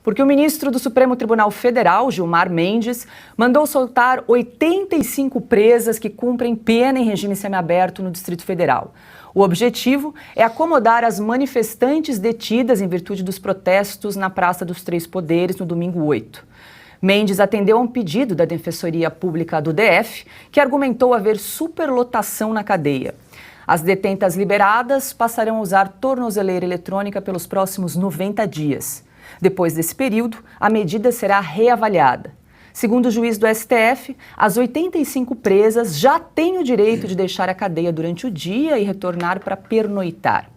porque o ministro do Supremo Tribunal Federal, Gilmar Mendes, mandou soltar 85 presas que cumprem pena em regime semiaberto no Distrito Federal. O objetivo é acomodar as manifestantes detidas em virtude dos protestos na Praça dos Três Poderes no domingo 8. Mendes atendeu a um pedido da Defensoria Pública do DF, que argumentou haver superlotação na cadeia. As detentas liberadas passarão a usar tornozeleira eletrônica pelos próximos 90 dias. Depois desse período, a medida será reavaliada. Segundo o juiz do STF, as 85 presas já têm o direito de deixar a cadeia durante o dia e retornar para pernoitar.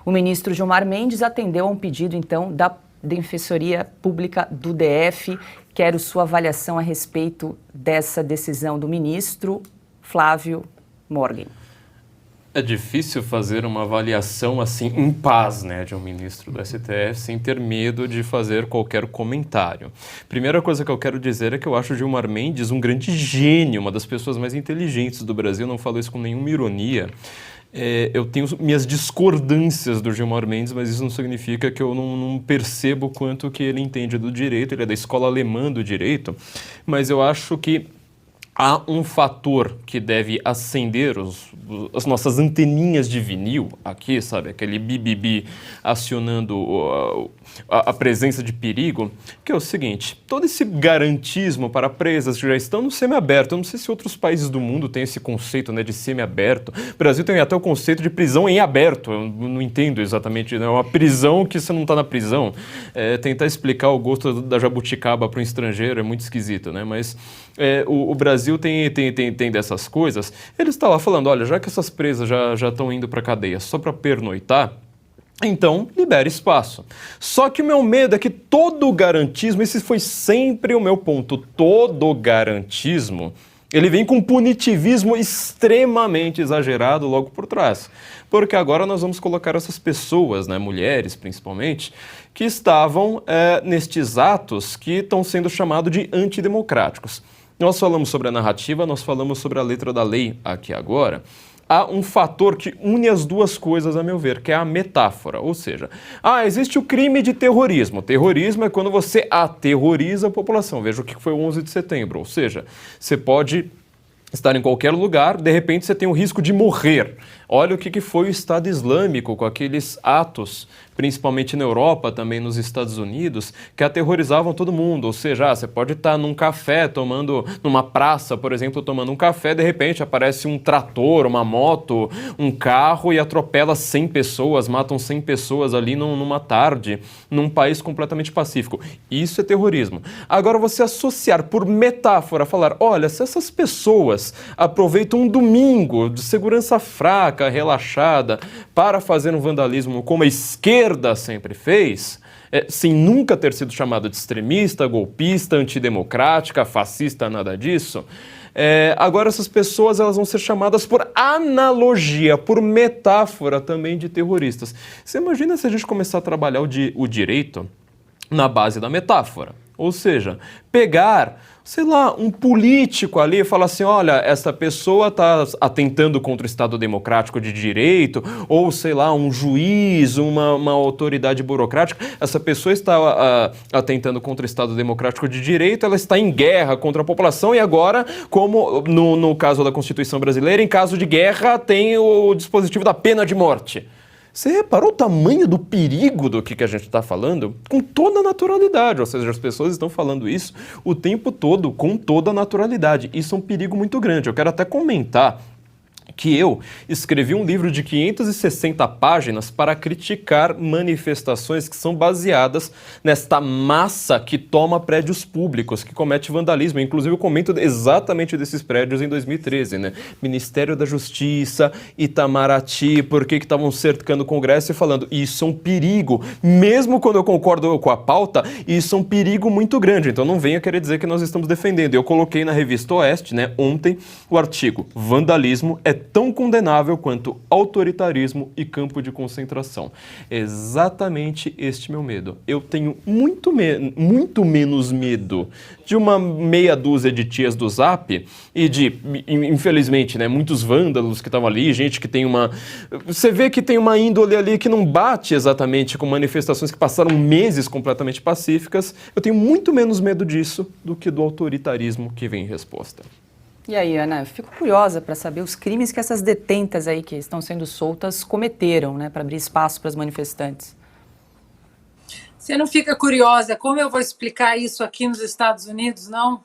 O ministro Gilmar Mendes atendeu a um pedido, então, da Defensoria Pública do DF. Quero sua avaliação a respeito dessa decisão do ministro Flávio Morgan. É difícil fazer uma avaliação assim em paz, né, de um ministro do STF sem ter medo de fazer qualquer comentário. Primeira coisa que eu quero dizer é que eu acho o Gilmar Mendes um grande gênio, uma das pessoas mais inteligentes do Brasil, não falo isso com nenhuma ironia. Eu tenho minhas discordâncias do Gilmar Mendes, mas isso não significa que eu não percebo quanto que ele entende do direito. Ele é da escola alemã do direito, mas eu acho que há um fator que deve acender as nossas anteninhas de vinil aqui, sabe? Aquele bibibi acionando a presença de perigo, que é o seguinte: todo esse garantismo para presas que já estão no semiaberto, eu não sei se outros países do mundo têm esse conceito, né, de semiaberto. O Brasil tem até o conceito de prisão em aberto, eu não entendo exatamente, né? É uma prisão que você não está na prisão. Tentar explicar o gosto da jabuticaba para um estrangeiro é muito esquisito, né? Mas o Brasil tem dessas coisas. Ele está lá falando, olha, já que essas presas já estão indo para a cadeia só para pernoitar, então libere espaço. Só que o meu medo é que todo o garantismo, esse foi sempre o meu ponto, todo o garantismo, ele vem com punitivismo extremamente exagerado logo por trás. Porque agora nós vamos colocar essas pessoas, né, mulheres principalmente, que estavam nestes atos que estão sendo chamados de antidemocráticos. Nós falamos sobre a narrativa, nós falamos sobre a letra da lei aqui agora. Há um fator que une as duas coisas, a meu ver, que é a metáfora. Ou seja, existe o crime de terrorismo. Terrorismo é quando você aterroriza a população. Veja o que foi o 11 de setembro. Ou seja, você pode estar em qualquer lugar, de repente você tem o risco de morrer. Olha o que foi o Estado Islâmico com aqueles atos, principalmente na Europa, também nos Estados Unidos, que aterrorizavam todo mundo. Ou seja, você pode estar num café, numa praça, por exemplo, tomando um café, de repente aparece um trator, uma moto, um carro e atropela 100 pessoas, matam 100 pessoas ali numa tarde, num país completamente pacífico. Isso é terrorismo. Agora, você associar por metáfora, falar, olha, se essas pessoas aproveitam um domingo de segurança fraca, relaxada, para fazer um vandalismo como a esquerda sempre fez, sem nunca ter sido chamado de extremista, golpista, antidemocrática, fascista, nada disso, agora essas pessoas elas vão ser chamadas por analogia, por metáfora também de terroristas. Você imagina se a gente começar a trabalhar o direito na base da metáfora? Ou seja, pegar, sei lá, um político ali e falar assim, olha, essa pessoa está atentando contra o Estado Democrático de Direito, ou, sei lá, um juiz, uma autoridade burocrática, essa pessoa está atentando contra o Estado Democrático de Direito, ela está em guerra contra a população e agora, como no caso da Constituição brasileira, em caso de guerra tem o dispositivo da pena de morte. Você reparou o tamanho do perigo do que a gente está falando? Com toda a naturalidade, ou seja, as pessoas estão falando isso o tempo todo, com toda a naturalidade. Isso é um perigo muito grande. Eu quero até comentar que eu escrevi um livro de 560 páginas para criticar manifestações que são baseadas nesta massa que toma prédios públicos, que comete vandalismo. Inclusive, eu comento exatamente desses prédios em 2013, né? Ministério da Justiça, Itamaraty, por que estavam cercando o Congresso e falando, isso é um perigo. Mesmo quando eu concordo com a pauta, isso é um perigo muito grande. Então, não venha querer dizer que nós estamos defendendo. Eu coloquei na revista Oeste, né, ontem, o artigo Vandalismo é tão condenável quanto autoritarismo e campo de concentração. É exatamente este meu medo. Eu tenho muito menos medo de uma meia dúzia de tias do Zap e de, infelizmente, né, muitos vândalos que estavam ali, gente que tem uma... Você vê que tem uma índole ali que não bate exatamente com manifestações que passaram meses completamente pacíficas. Eu tenho muito menos medo disso do que do autoritarismo que vem em resposta. E aí, Ana, eu fico curiosa para saber os crimes que essas detentas aí que estão sendo soltas cometeram, né, para abrir espaço para as manifestantes. Você não fica curiosa como eu vou explicar isso aqui nos Estados Unidos, não?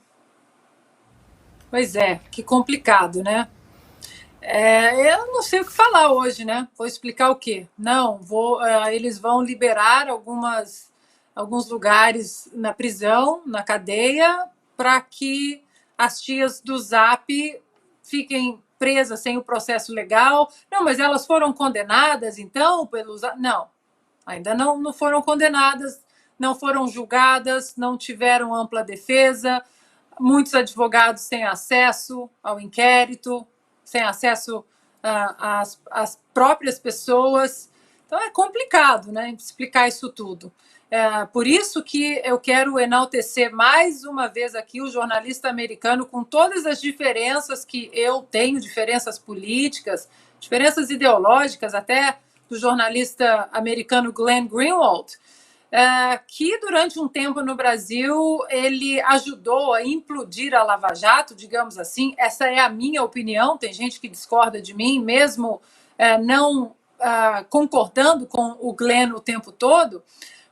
Pois é, que complicado, né? Eu não sei o que falar hoje, né? Vou explicar o quê? Não, eles vão liberar alguns lugares na prisão, na cadeia, para que as tias do Zap fiquem presas sem o processo legal. Não, mas elas foram condenadas, então, pelos... Não, ainda não foram condenadas, não foram julgadas, não tiveram ampla defesa, muitos advogados sem acesso ao inquérito, sem acesso às próprias pessoas. Então é complicado, né, explicar isso tudo. Por isso que eu quero enaltecer mais uma vez aqui o jornalista americano, com todas as diferenças que eu tenho, diferenças políticas, diferenças ideológicas, até do jornalista americano Glenn Greenwald, que durante um tempo no Brasil ele ajudou a implodir a Lava Jato, digamos assim. Essa é a minha opinião, tem gente que discorda de mim, mesmo não concordando com o Glenn o tempo todo,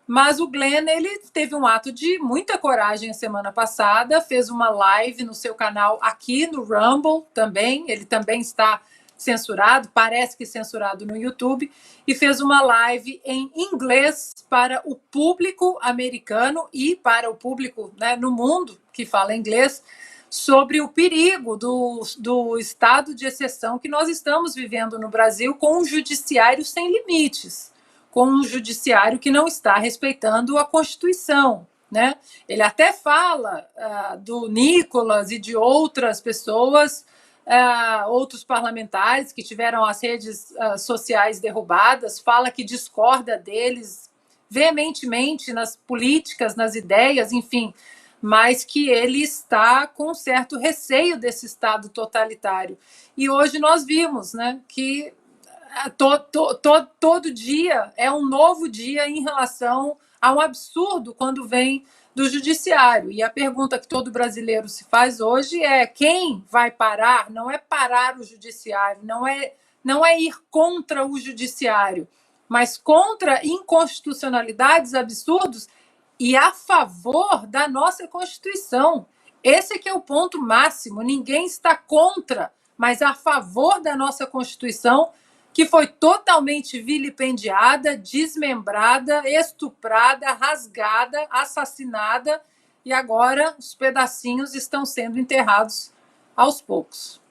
mas o Glenn ele teve um ato de muita coragem a semana passada, fez uma live no seu canal aqui no Rumble também, ele também está censurado, parece que censurado no YouTube, e fez uma live em inglês para o público americano e para o público, né, no mundo que fala inglês, sobre o perigo do estado de exceção que nós estamos vivendo no Brasil, com um judiciário sem limites, com um judiciário que não está respeitando a Constituição, né? Ele até fala do Nicolas e de outras pessoas, outros parlamentares que tiveram as redes sociais derrubadas, fala que discorda deles veementemente nas políticas, nas ideias, enfim, mas que ele está com certo receio desse Estado totalitário. E hoje nós vimos, né, que todo dia é um novo dia em relação a um absurdo quando vem do judiciário. E a pergunta que todo brasileiro se faz hoje é: quem vai parar? Não é parar o judiciário, não é ir contra o judiciário, mas contra inconstitucionalidades, absurdos, e a favor da nossa Constituição. Esse é que é o ponto máximo. Ninguém está contra, mas a favor da nossa Constituição, que foi totalmente vilipendiada, desmembrada, estuprada, rasgada, assassinada, e agora os pedacinhos estão sendo enterrados aos poucos.